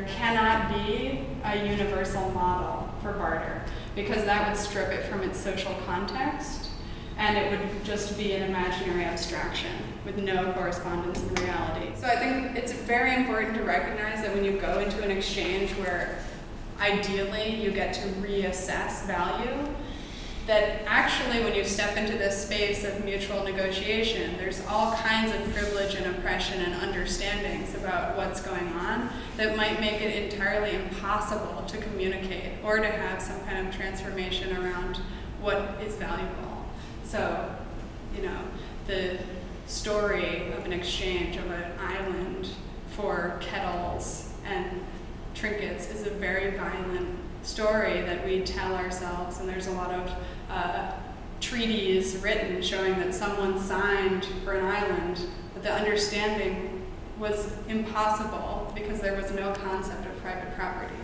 there cannot be a universal model for barter, because that would strip it from its social context, and it would just be an imaginary abstraction with no correspondence in reality. So I think it's very important to recognize that when you go into an exchange where ideally you get to reassess value, that actually when you step into this space of mutual negotiation, there's all kinds of privilege and oppression and understandings about what's going on that might make it entirely impossible to communicate or to have some kind of transformation around what is valuable. So, you know, the story of an exchange of an island for kettles and trinkets is a very violent story that we tell ourselves, and there's a lot of treaties written showing that someone signed for an island, but the understanding was impossible because there was no concept of private property.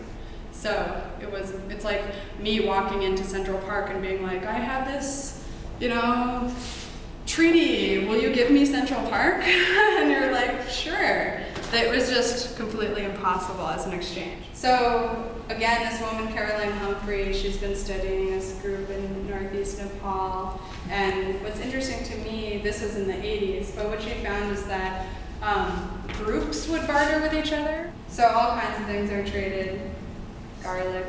So it's like me walking into Central Park and being like, I have this, you know, treaty, will you give me Central Park? And you're like, sure. It was just completely impossible as an exchange. So again, this woman, Caroline Woolard, she's been studying this group in northeast Nepal. And what's interesting to me, this was in the 80s, but what she found is that groups would barter with each other. So all kinds of things are traded: garlic,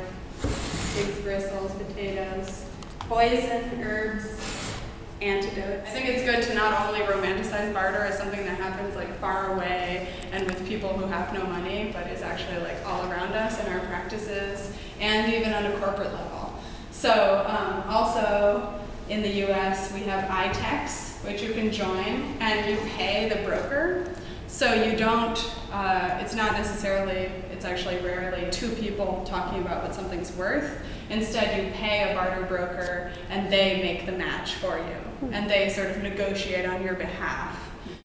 pig's bristles, potatoes, poison, herbs, antidotes. I think it's good to not only romanticize barter as something that happens like far away and with people who have no money, but is actually like all around us in our practices and even on a corporate level. So also in the US we have ITEX, which you can join, and you pay the broker. So you don't, it's not necessarily, it's actually rarely two people talking about what something's worth. Instead, you pay a barter broker and they make the match for you. And they sort of negotiate on your behalf.